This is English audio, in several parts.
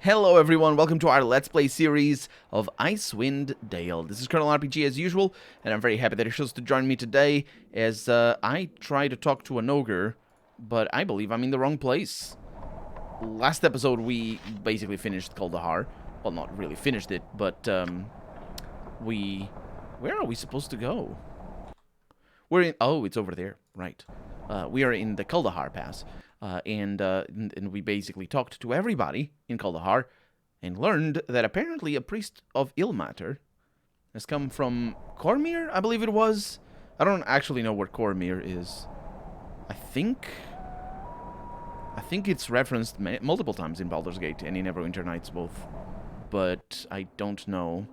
Hello everyone, welcome to our Let's Play series of Icewind Dale. This is Colonel RPG as usual, and I'm very happy that you chose to join me today as I try to talk to an ogre, but I believe I'm in the wrong place. Last episode we basically finished Kuldahar. Well, not really finished it, but where are we supposed to go? We're in... Oh, it's over there. Right. We are in the Kuldahar Pass. And we basically talked to everybody in Kuldahar and learned that apparently a priest of Ilmater has come from Cormyr, I believe it was. I don't actually know where Cormyr is. I think it's referenced multiple times in Baldur's Gate and in Neverwinter Nights both. But I don't know,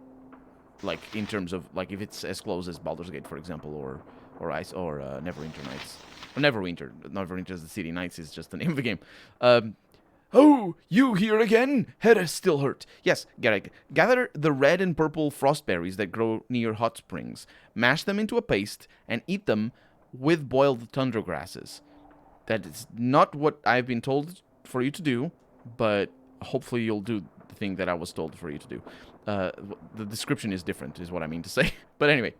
like, in terms of, like, if it's as close as Baldur's Gate, for example, or Neverwinter Nights. Or Neverwinter's the City. Nights is just the name of the game. Oh, you here again? Head still hurt. Yes, Garrick. Gather the red and purple frost berries that grow near hot springs. Mash them into a paste and eat them with boiled tundra grasses. That is not what I've been told for you to do, but hopefully you'll do the thing that I was told for you to do. The description is different, is what I mean to say. But anyway.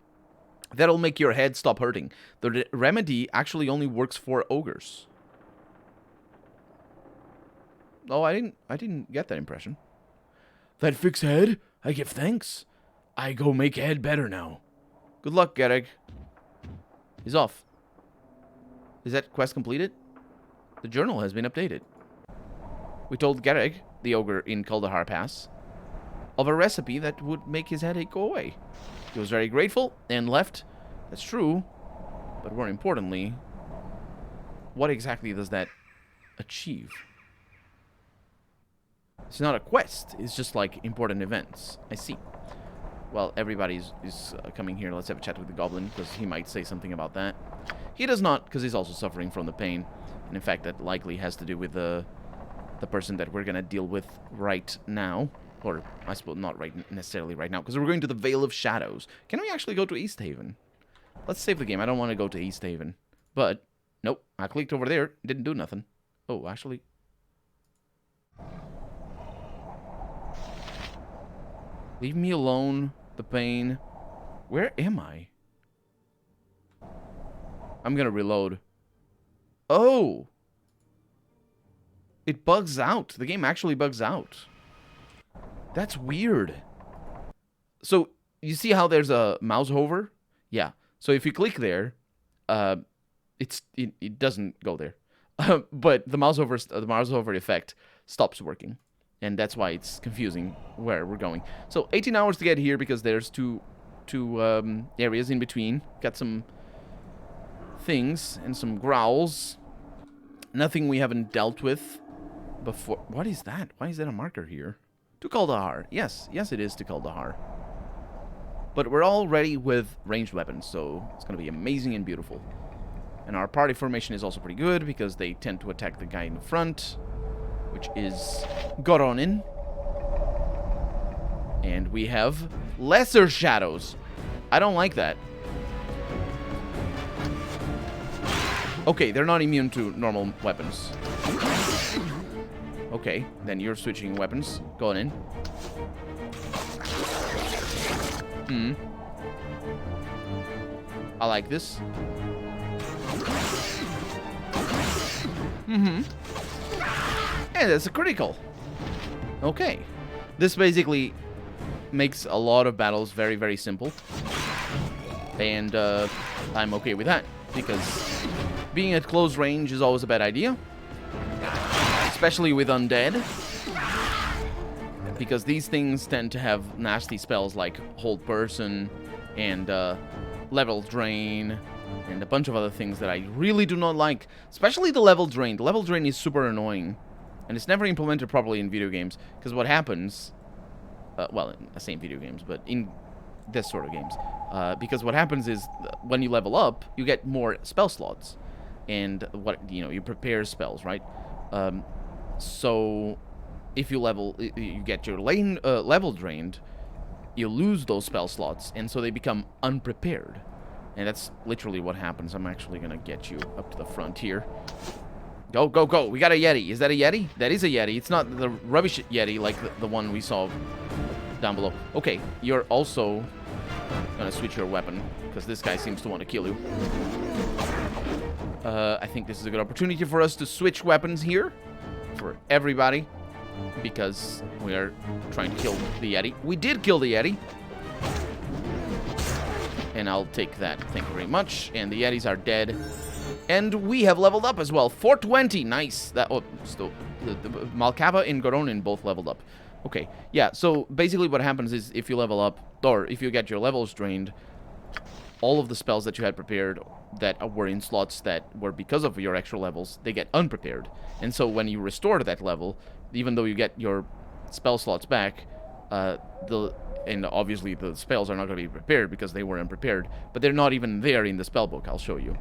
That'll make your head stop hurting. The remedy actually only works for ogres. Oh, I didn't get that impression. That fix head? I give thanks. I go make head better now. Good luck, Garrick. He's off. Is that quest completed? The journal has been updated. We told Garrick, the ogre in Kuldahar Pass, of a recipe that would make his headache go away. He was very grateful and left. That's true. But more importantly, what exactly does that achieve? It's not a quest. It's just like important events. I see. Well, everybody is coming here. Let's have a chat with the goblin because he might say something about that. He does not because he's also suffering from the pain. And in fact, that likely has to do with the person that we're going to deal with right now. Or, I suppose, not necessarily right now, because we're going to the Vale of Shadows. Can we actually go to East Haven? Let's save the game. I don't want to go to East Haven. But, nope. I clicked over there. Didn't do nothing. Oh, actually. Leave me alone. The pain. Where am I? I'm going to reload. Oh! It bugs out. The game actually bugs out. That's weird. So, you see how there's a mouse hover? Yeah. So if you click there, it doesn't go there. But the mouse hover effect stops working. And that's why it's confusing where we're going. So 18 hours to get here because there's two areas in between. Got some things and some growls. Nothing we haven't dealt with before. What is that? Why is there a marker here? To Kuldahar. Yes, it is to Kuldahar. But we're all ready with ranged weapons, so it's going to be amazing and beautiful. And our party formation is also pretty good, because they tend to attack the guy in the front, which is Goronin. And we have lesser shadows. I don't like that. Okay, they're not immune to normal weapons. Okay, then you're switching weapons. Going in. I like this. And that's a critical. Okay. This basically makes a lot of battles very, very simple. And I'm okay with that. Because being at close range is always a bad idea. Especially with undead. Because these things tend to have nasty spells like Hold Person and Level Drain and a bunch of other things that I really do not like. Especially the Level Drain. The Level Drain is super annoying. And it's never implemented properly in video games. Because what happens... well, in the same video games, but in this sort of games. Because what happens is when you level up, you get more spell slots. And you prepare spells, right? So if you get your level drained, you lose those spell slots, and so they become unprepared. And that's literally what happens. I'm actually gonna get you up to the front here. Go, go, go. We got a Yeti. Is that a Yeti? That is a Yeti. It's not the rubbish Yeti like the one we saw down below. Okay, you're also gonna switch your weapon, because this guy seems to want to kill you. I think this is a good opportunity for us to switch weapons here for everybody, because we are trying to kill the Yeti. We did kill the Yeti. And I'll take that. Thank you very much. And the Yetis are dead. And we have leveled up as well. 420. Nice. That. Oh, still, the Malkava and Goronin both leveled up. Okay. Yeah, so basically what happens is if you level up, or if you get your levels drained, all of the spells that you had prepared that were in slots that were because of your extra levels, they get unprepared. And so when you restore that level, even though you get your spell slots back, and obviously the spells are not going to be prepared because they were unprepared, but they're not even there in the spell book. I'll show you.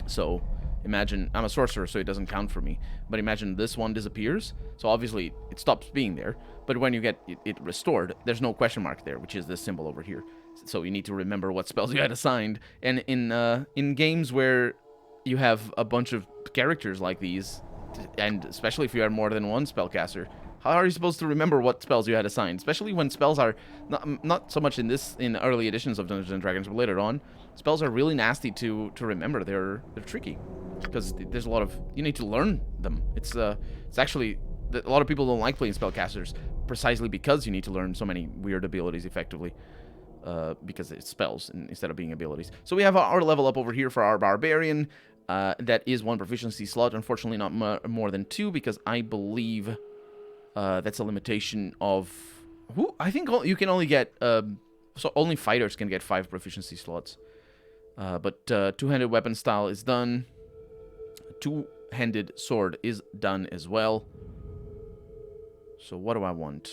So imagine, I'm a sorcerer, so it doesn't count for me, but imagine this one disappears, so obviously it stops being there, but when you get it restored, there's no question mark there, which is this symbol over here. So you need to remember what spells you had assigned. And in games where you have a bunch of characters like these, and especially if you have more than one spellcaster, how are you supposed to remember what spells you had assigned? Especially when spells are not so much in early editions of Dungeons and Dragons, but later on, spells are really nasty to remember. They're tricky because there's a lot of, you need to learn them. It's actually, a lot of people don't like playing spellcasters precisely because you need to learn so many weird abilities effectively. Because it's spells instead of being abilities. So we have our level up over here for our barbarian. That is 1 proficiency slot. Unfortunately, not more than 2, because I believe that's a limitation of... I think you can only get... so only fighters can get 5 proficiency slots. But two-handed weapon style is done. Two-handed sword is done as well. So what do I want?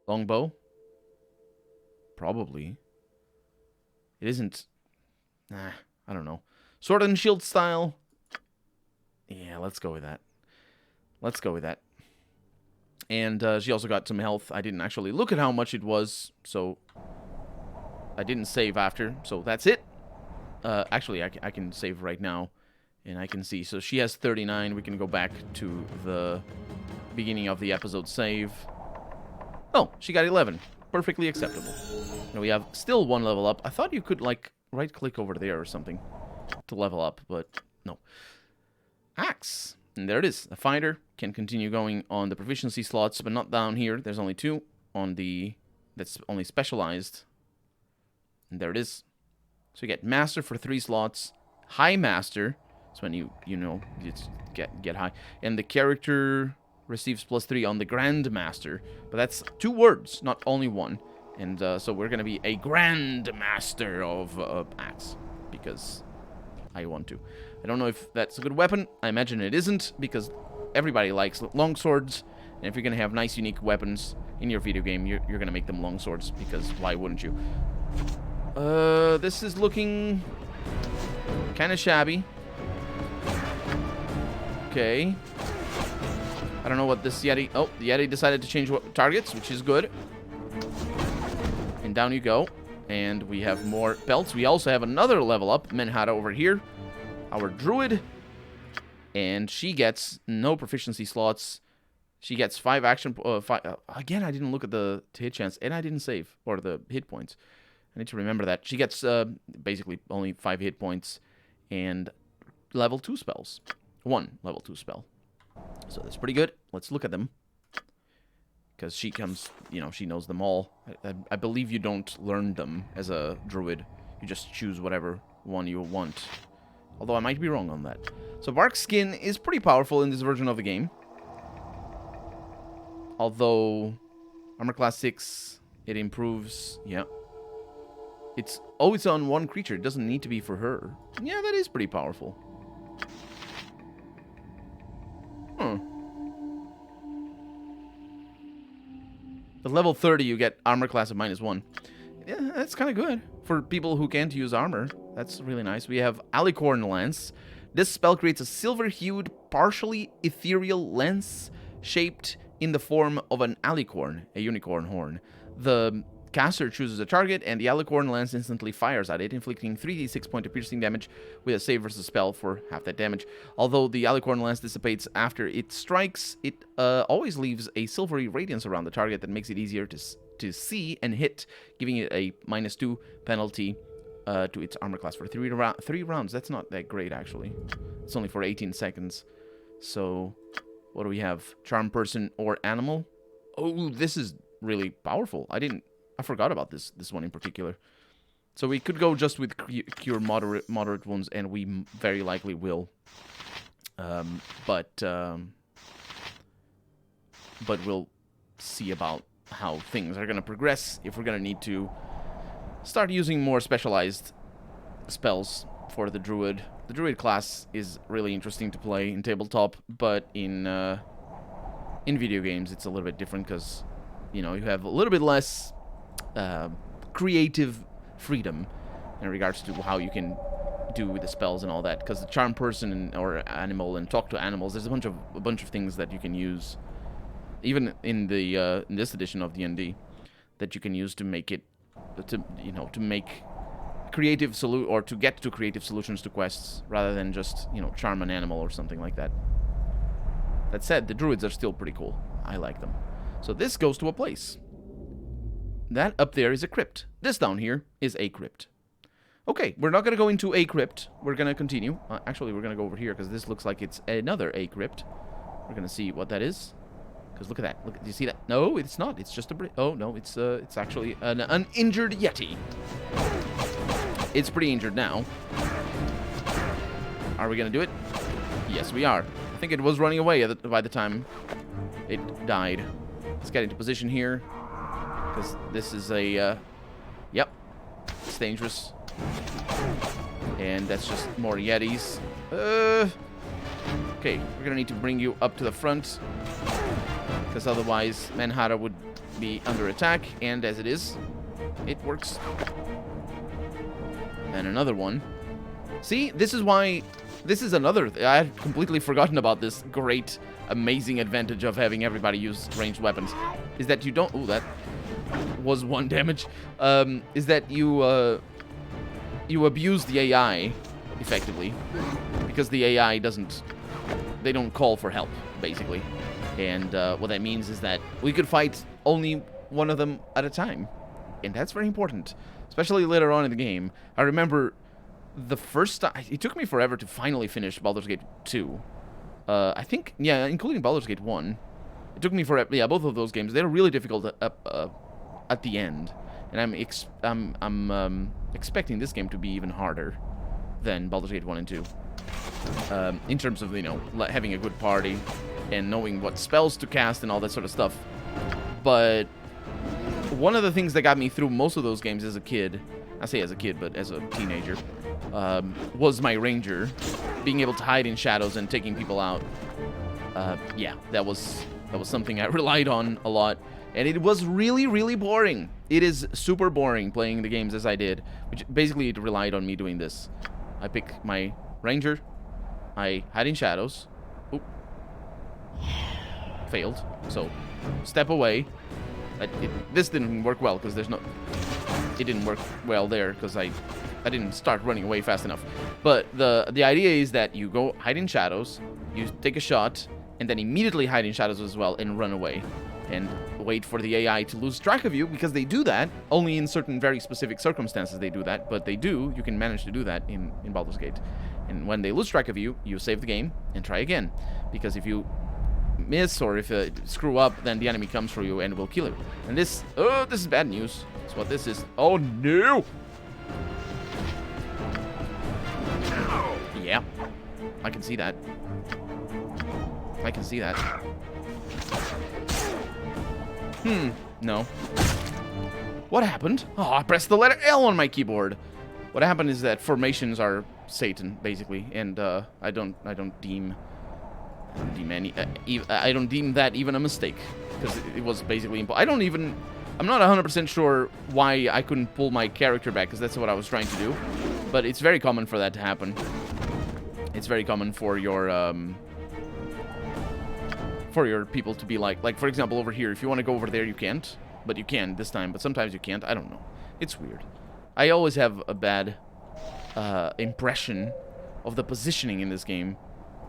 Longbow? Probably. It isn't... I don't know. Sword and shield style? Yeah, let's go with that. Let's go with that. And she also got some health. I didn't actually look at how much it was, so... I didn't save after, so that's it. Actually, I can save right now, and I can see. So she has 39. We can go back to the beginning of the episode save. Oh, she got 11. Perfectly acceptable. Now we have still 1 level up. I thought you could, like, right-click over there or something to level up, but no. Axe. And there it is. A fighter can continue going on the proficiency slots, but not down here. There's only 2 on the... That's only specialized. And there it is. So you get Master for 3 slots. High Master. That's when you know, you get high. And the character... receives +3 on the Grand Master, but that's 2 words, not only 1. And so we're gonna be a Grand Master of Axe, because I want to. I don't know if that's a good weapon. I imagine it isn't, because everybody likes long swords, and if you're gonna have nice, unique weapons in your video game, you're gonna make them long swords, because why wouldn't you? This is looking kind of shabby. Okay. I don't know what this Yeti... Oh, the Yeti decided to change targets, which is good. And down you go. And we have more belts. We also have another level up. Menhada over here. Our druid. And she gets no proficiency slots. She gets 5 action... again, I didn't look at the hit chance. And I didn't save. Or the hit points. I need to remember that. She gets basically only 5 hit points. And level 2 spells. 1 level 2 spell. So that's pretty good. Let's look at them. Because she comes, you know, she knows them all. I believe you don't learn them as a druid. You just choose whatever one you want. Although I might be wrong on that. So Bark Skin is pretty powerful in this version of the game. Although Armor Class 6, it improves. Yeah. It's always on 1 creature. It doesn't need to be for her. Yeah, that is pretty powerful. At level 30, you get armor class of -1. Yeah, that's kind of good for people who can't use armor. That's really nice. We have Alicorn Lens. This spell creates a silver-hued, partially ethereal lens shaped in the form of an alicorn, a unicorn horn. The caster chooses a target, and the Alicorn Lens instantly fires at it, inflicting 3d6 point of piercing damage with a save versus spell for half that damage. Although the Alicorn Lens dissipates after it strikes, it always leaves a silvery radiance around the target that makes it easier to see and hit, giving it a -2 penalty to its armor class for 3 rounds. That's not that great, actually. It's only for 18 seconds. So, what do we have? Charm person or animal? Oh, this is really powerful. I forgot about this one in particular. So we could go just with cure moderate wounds, and we very likely will. But we'll see about how things are going to progress, if we're going to need to start using more specialized spells for the druid. The druid class is really interesting to play in tabletop, but in video games it's a little bit different because, you know, you have a little bit less creative freedom in regards to how you can do with the spells and all that. Because the charm person or animal and talk to animals, there's a bunch of things that you can use, even in the in this edition of D&D, that you can use to make it to make creative to get to creative solutions to quests rather than just, you know, charm an animal or something like that. That said, the druids are still pretty cool. I like them. So this goes to a place. That up there is a crypt. This down here is a crypt. Okay, we're not going to go into a crypt. We're going to continue. Actually, we're going to go over here because this looks like it's another a crypt. We're going to see what that is. Because look at that. Look, do you see that? No, it's not. It's just a oh no, it's actually an uninjured Yeti. It's pretty injured now. Are we going to do it? Yes, we are. I think it was running away by the time it died. Let's get into position here. Because this is a, yep, it's dangerous. And that's just more Yetis. Okay, we're gonna need to bring you up to the front. Because otherwise, Manhattan would be under attack. And as it is, it works. And another one. See, this is why... This is another... I had completely forgotten about this great, amazing advantage of having everybody use ranged weapons. Is that you don't... Ooh, that was 1 damage. Is that you abuse the AI, effectively. Because the AI doesn't... They don't call for help, basically. And what that means is that we could fight only one of them at a time. And that's very important. Especially later on in the game. I remember... The first time, it took me forever to finally finish Baldur's Gate 2. I think, yeah, including Baldur's Gate 1. It took me forever, yeah, both of those games. They're really difficult at the end. And I'm expecting this game to be even harder than Baldur's Gate 1 and 2. In terms of, you know, having a good party and knowing what spells to cast and all that sort of stuff. But one of the things that got me through most of those games as a kid, I say as a kid, but as a teenager, was my ranger, being able to hide in shadows and taking people out. Yeah, that was something I relied on a lot, and it was really, really boring. It is super boring playing the games as I did, which basically it relied on me doing this. I pick my ranger, I hide in shadows. Oop. Failed. So, step away. This didn't work well because there's no... It didn't work well there because I didn't start running away fast enough. But the idea is that you go hide in shadows, you take a shot, and then immediately hide in shadows as well and run away. And wait for the AI to lose track of you, because they do that. Only in certain very specific circumstances they do that, but they do. You can manage to do that in Baldur's Gate. And when they lose track of you, you save the game and try again. Because if you miss or if you screw up, then the enemy comes for you and will kill you. And this... Oh, this is bad news. That's what this is. Oh, no! Yeah. I can see that. I can see that. No. What happened? Oh, I pressed the letter L on my keyboard. What happened is that formations are Satan, basically, and I don't deem that even a mistake, because it was basically I'm not 100% sure why I couldn't pull my character back, because that's what I was trying to do, but it's very common for that to happen. It's very common for your people to be like for example over here, if you want to go over there you can't, but you can this time, but sometimes you can't. I don't know. It's weird. I always have a bad impression of the positioning in this game,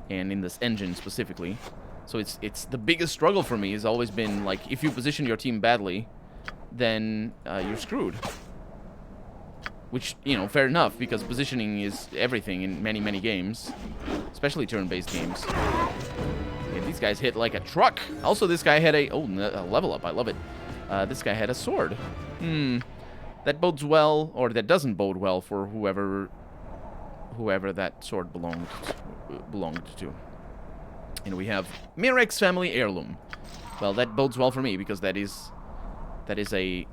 and in this engine specifically. So it's the biggest struggle for me has always been, like, if you position your team badly, then you're screwed. Which, you know, fair enough, because positioning is everything in many, many games, especially turn-based games. Yeah, these guys hit like a truck. Also, this guy had a level up. I love it. This guy had a sword. That bodes well, or that doesn't bode well for whoever that sword belonged to. And we have Mirek's family heirloom. Well, that bodes well for me, because that is a...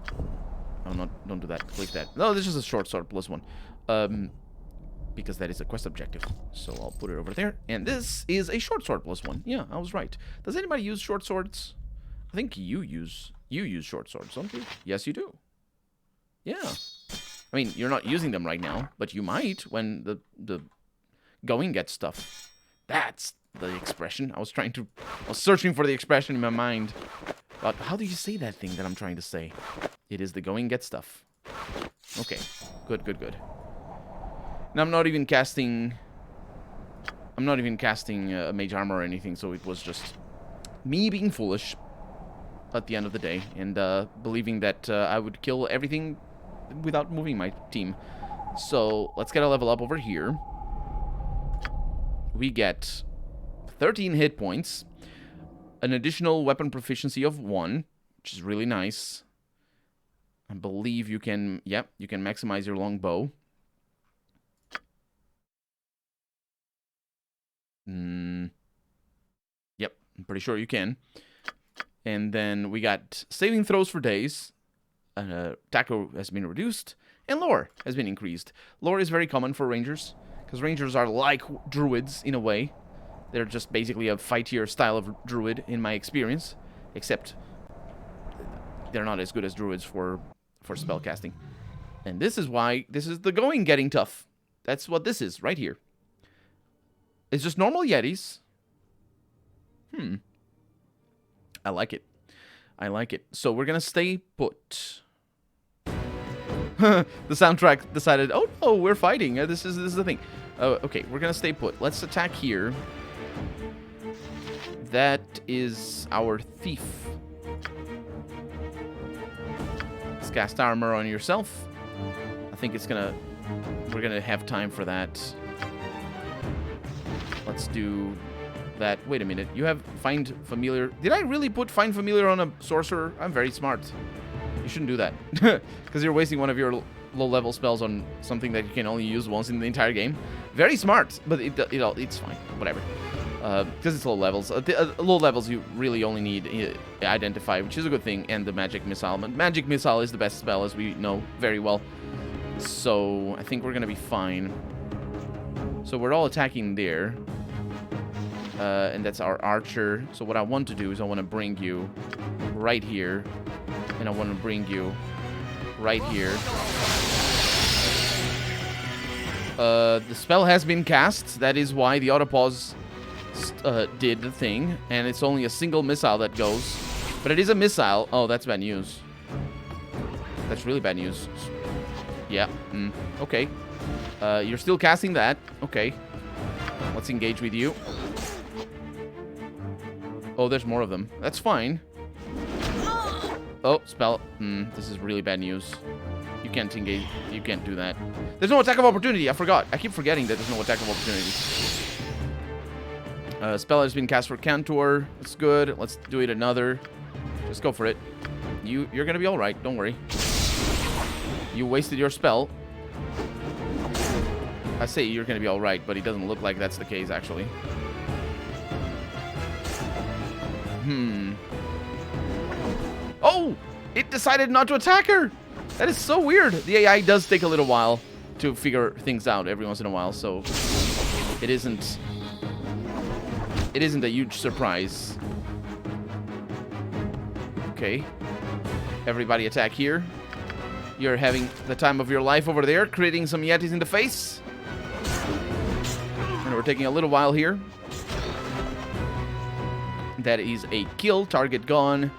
Oh, don't do that. Click that. No, this is a short sword +1. Because that is a quest objective. So I'll put it over there. And this is a short sword +1. Yeah, I was right. Does anybody use short swords? I think you use short swords, don't you? Yes, you do. Yeah. I mean, you're not using them right now, but you might when the going gets tough. That's the expression. I was searching for the expression in my mind. But how do you say that thing that I'm trying to say? It is the going gets tough. Okay. Good. Now I'm not even casting mage armor or anything, so it was just me being foolish at the end of the day, and believing that I would kill everything without moving my team. So let's get a level up over here. We get 13 hit points, an additional weapon proficiency of 1, which is really nice. I believe you can, you can maximize your longbow. Yep, I'm pretty sure you can. And then we got saving throws for days. Taco has been reduced, and lore has been increased. Lore is very common for rangers, because rangers are like druids in a way. They're just basically a fightier style of druid in my experience, except they're not as good as druids for spellcasting. And this is why this is the going getting tough. That's what this is right here. It's just normal Yetis. I like it. I like it. So we're gonna stay put. The soundtrack decided, oh no, we're fighting. This is the thing. Okay, we're gonna stay put. Let's attack here. That is our thief. Let's cast armor on yourself. I think we're gonna have time for that. Let's do that. Wait a minute. You have find familiar. Did I really put find familiar on a sorcerer? I'm very smart. You shouldn't do that. Because you're wasting one of your low-level spells on something that you can only use once in the entire game. Very smart, but it's fine. Whatever. Because it's low levels. Low levels, you really only need Identify, which is a good thing, and the Magic Missile. But Magic Missile is the best spell, as we know very well. So I think we're going to be fine. So we're all attacking there. And that's our archer. So what I want to do is I want to bring you right here. And I want to bring you right here. The spell has been cast. That is why the autopause did the thing. And it's only a single missile that goes. But it is a missile. Oh, that's bad news. That's really bad news. Yeah. Okay. You're still casting that. Okay. Let's engage with you. Oh, there's more of them. That's fine. Oh, spell. This is really bad news. You can't engage. You can't do that. There's no attack of opportunity. I forgot. I keep forgetting that there's no attack of opportunity. Spell has been cast for Cantor. That's good. Let's do it another. Just go for it. You're gonna be all right. Don't worry. You wasted your spell. I say you're gonna be all right, but it doesn't look like that's the case, actually. Oh! It decided not to attack her! That is so weird. The AI does take a little while to figure things out every once in a while, so it isn't a huge surprise. Okay. Everybody attack here. You're having the time of your life over there, creating some Yetis in the face. And we're taking a little while here. That is a kill. Target gone.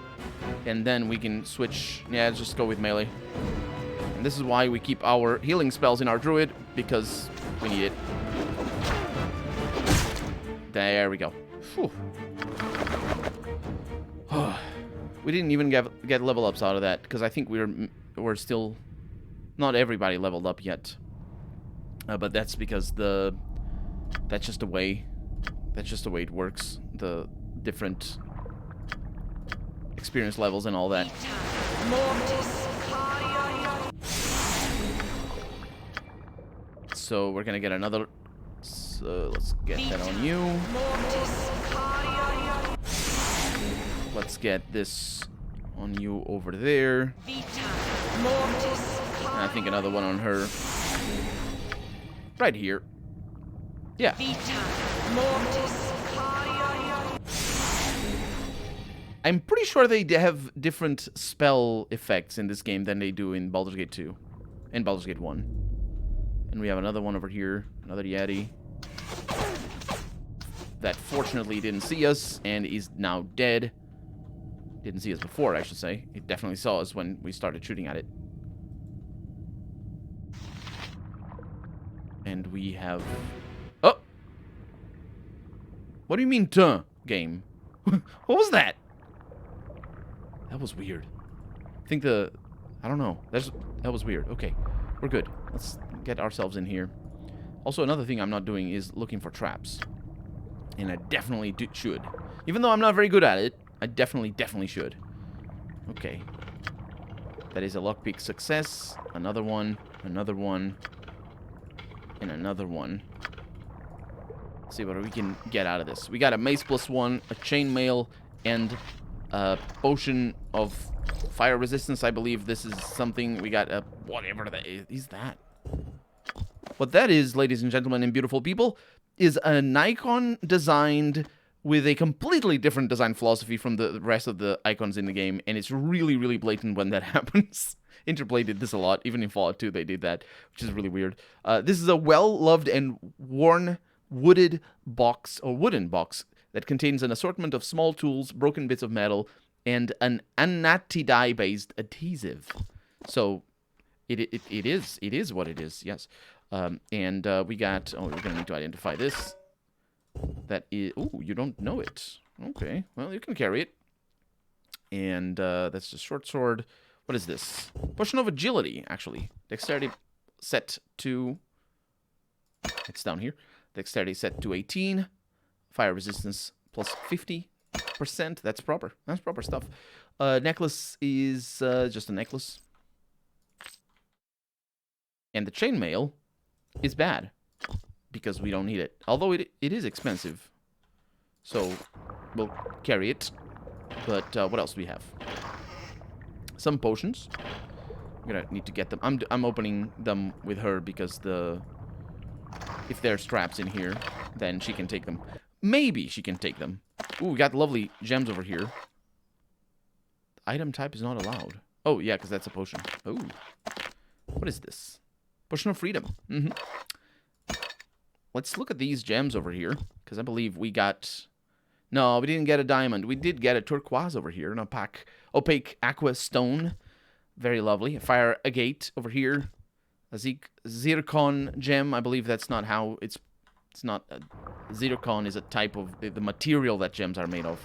And then we can switch. Yeah, let's just go with melee. And this is why we keep our healing spells in our druid, because we need it. There we go. Whew. We didn't even get level ups out of that, because I think we're still... Not everybody leveled up yet. But that's because that's just the way it works. The different experience levels and all that. So we're gonna get another. So let's get that on you. Let's get this on you over there. And I think another one on her. Right here. Yeah. I'm pretty sure they have different spell effects in this game than they do in Baldur's Gate 2 and Baldur's Gate 1. And we have another one over here, another Yeti that fortunately didn't see us and is now dead. Didn't see us before, I should say. It definitely saw us when we started shooting at it. And we have... Oh! What do you mean, game? What was that? That was weird. I think I don't know. That was weird. Okay, we're good. Let's get ourselves in here. Also, another thing I'm not doing is looking for traps. And I definitely should. Even though I'm not very good at it, I definitely should. Okay. That is a lockpick success. Another one. Another one. And another one. Let's see what we can get out of this. We got a mace +1, a chainmail, and a potion of fire resistance. I believe this is something we got. Whatever that is that. What that is, ladies and gentlemen and beautiful people, is an icon designed with a completely different design philosophy from the rest of the icons in the game, and it's really, really blatant when that happens. Interplay did this a lot. Even in Fallout 2 they did that, which is really weird. This is a well-loved and worn wooden box that contains an assortment of small tools, broken bits of metal, and an anatidai-based adhesive. So it is what it is, yes. And we got... Oh, we're going to need to identify this. That is... Ooh, you don't know it. Okay, well, you can carry it. And that's the short sword. What is this? Potion of agility, actually. Dexterity set to... It's down here. Dexterity set to 18. Fire resistance plus 50%. That's proper. That's proper stuff. Necklace is just a necklace. And the chainmail is bad. Because we don't need it. Although it is expensive. So, we'll carry it. But what else do we have? Some potions. I'm gonna need to get them. I'm opening them with her because if there's traps in here, then she can take them. Maybe she can take them. Ooh, we got lovely gems over here. Item type is not allowed. Oh, yeah, because that's a potion. Oh. What is this? Potion of freedom. Let's look at these gems over here, because I believe we got... No, we didn't get a diamond. We did get a turquoise over here, an opaque aqua stone. Very lovely. A fire agate over here. A zircon gem. I believe that's not how it's not... zircon is a type of... the material that gems are made of,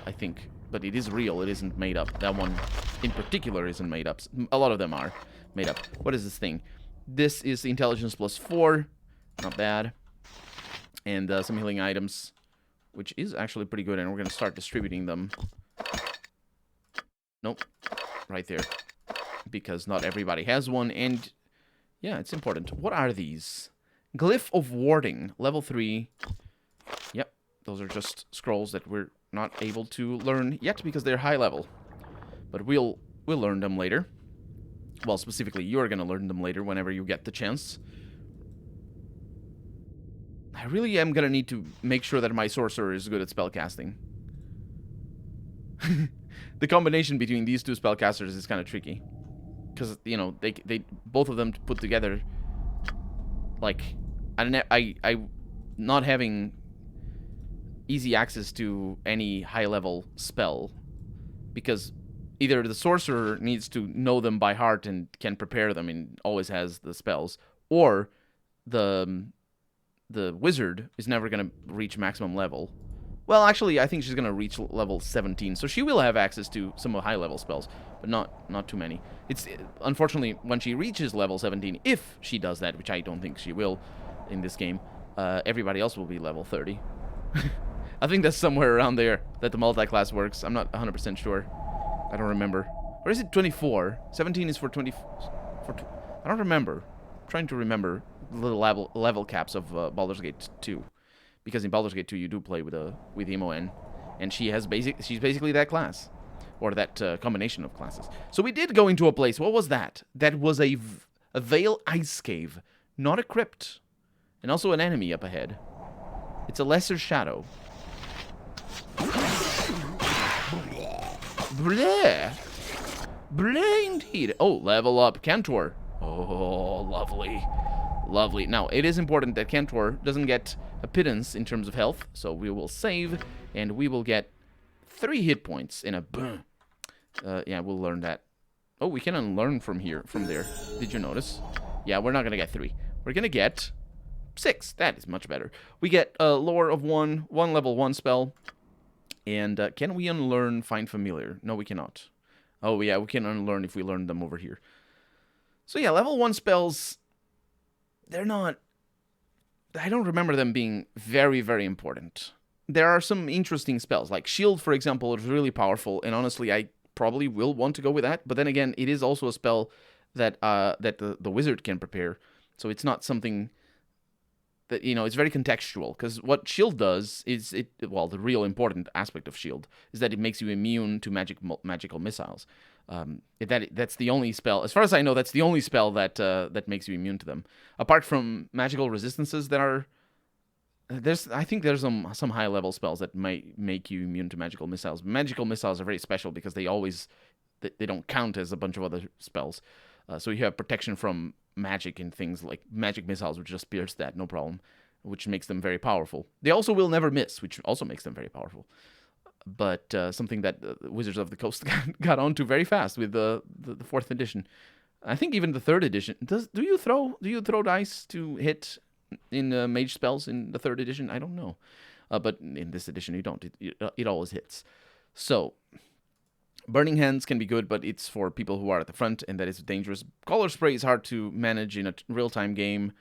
I think. But it is real. It isn't made up. That one in particular isn't made up. A lot of them are made up. What is this thing? This is intelligence +4. Not bad. And some healing items, which is actually pretty good. And we're going to start distributing them. Nope. Right there. Because not everybody has one. And yeah, it's important. What are these? Glyph of Warding. Level 3. Yep. Those are just scrolls that we're not able to learn yet because they're high level. But we'll learn them later. Well, specifically, you're going to learn them later whenever you get the chance. I really am going to need to make sure that my sorcerer is good at spellcasting. The combination between these two spellcasters is kind of tricky. Because, you know, they both of them put together, like, I not having easy access to any high-level spell. Because either the sorcerer needs to know them by heart and can prepare them and always has the spells, or the wizard is never going to reach maximum level. Well, actually, I think she's going to reach level 17, so she will have access to some high-level spells, but not too many. It's unfortunately, when she reaches level 17, if she does that, which I don't think she will in this game, everybody else will be level 30. I think that's somewhere around there that the multi-class works. I'm not 100% sure. I don't remember. Or is it 24? 17 is for 20... I don't remember. I'm trying to remember the level caps of Baldur's Gate 2. Because in Baldur's Gate 2 you do play with Imoen, and she's basically that class, or that combination of classes. So we did go into a place. What was that? That was a Vale ice cave, not a crypt, and also an enemy up ahead. It's a lesser shadow. Bleh, bleh indeed. Oh, level up Cantor. Oh, lovely. Lovely. Now, it is important that Cantor doesn't get a pittance in terms of health, so we will save, and we will get 3 hit points in a boom. Yeah, we'll learn that. Oh, we can unlearn from there. Did you notice? Yeah, we're not going to get 3. We're going to get 6. That is much better. We get lore of 1 level 1 spell, and can we unlearn Find Familiar? No, we cannot. Oh, yeah, we can unlearn if we learn them over here. So, yeah, level 1 spells... They're not... I don't remember them being very, very important. There are some interesting spells, like Shield, for example, is really powerful, and honestly, I probably will want to go with that. But then again, it is also a spell that the wizard can prepare, so it's not something that, you know, it's very contextual. Because what Shield does is, well, the real important aspect of Shield is that it makes you immune to magical missiles. That's the only spell, as far as I know, that's the only spell that makes you immune to them. Apart from magical resistances that are, I think there's some high level spells that might make you immune to magical missiles. Magical missiles are very special because they don't count as a bunch of other spells. So you have protection from magic and things like magic missiles, which just pierce that, no problem, which makes them very powerful. They also will never miss, which also makes them very powerful. But something that Wizards of the Coast got onto very fast with the 4th edition. I think even the 3rd edition. Do you throw dice to hit in mage spells in the 3rd edition? I don't know, but in this edition you don't. It always hits. So Burning Hands can be good, but it's for people who are at the front, and that is dangerous. Color Spray is hard to manage in a real-time game.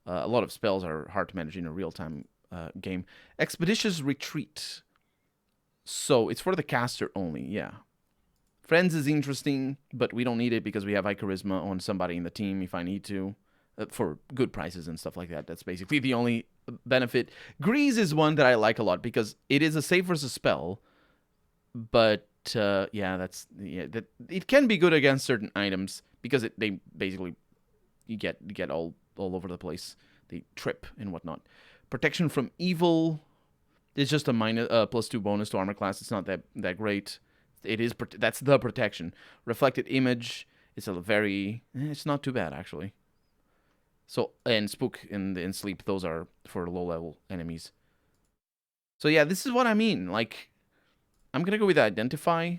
A lot of spells are hard to manage in a real-time game. Expeditious Retreat. So, it's for the caster only, yeah. Friends is interesting, but we don't need it because we have High Charisma on somebody in the team if I need to. For good prices and stuff like that. That's basically the only benefit. Grease is one that I like a lot because it is a save versus spell. But, it can be good against certain items because they basically, you get all over the place. They trip and whatnot. Protection from Evil... It's just a +2 bonus to armor class. It's not that great. That's the protection. Reflected Image. It's it's not too bad actually. So, and Spook and Sleep, those are for low level enemies. So yeah, this is what I mean. Like, I'm gonna go with Identify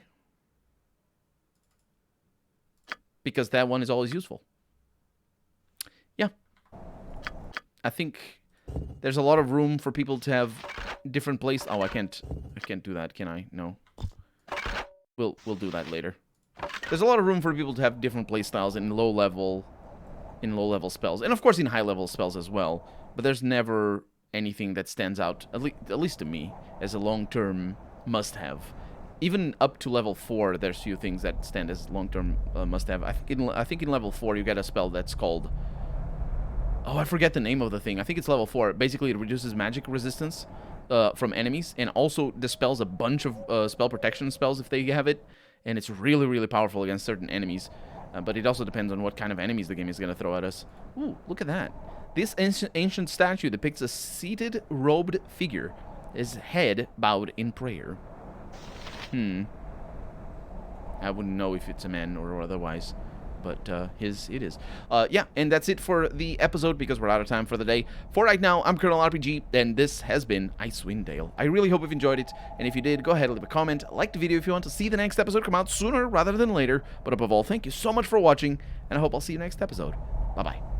because that one is always useful. Yeah, I think there's a lot of room for people to have different plays. Oh, I can't do that, can I? No. We'll do that later. There's a lot of room for people to have different play styles in low level spells, and of course in high level spells as well. But there's never anything that stands out, at least to me, as a long-term must-have. Even up to level 4, there's few things that stand as long-term must-have. I think in level 4 you get a spell that's called... Oh, I forget the name of the thing. I think it's level 4. Basically, it reduces magic resistance from enemies, and also dispels a bunch of spell protection spells if they have it, and it's really, really powerful against certain enemies. But it also depends on what kind of enemies the game is going to throw at us. Ooh, look at that. This ancient statue depicts a seated, robed figure, his head bowed in prayer. I wouldn't know if it's a man or otherwise. but his it is. Yeah, and that's it for the episode because we're out of time for the day. For right now, I'm Colonel RPG, and this has been Icewind Dale. I really hope you've enjoyed it, and if you did, go ahead and leave a comment, like the video if you want to see the next episode come out sooner rather than later. But above all, thank you so much for watching, and I hope I'll see you next episode. Bye-bye.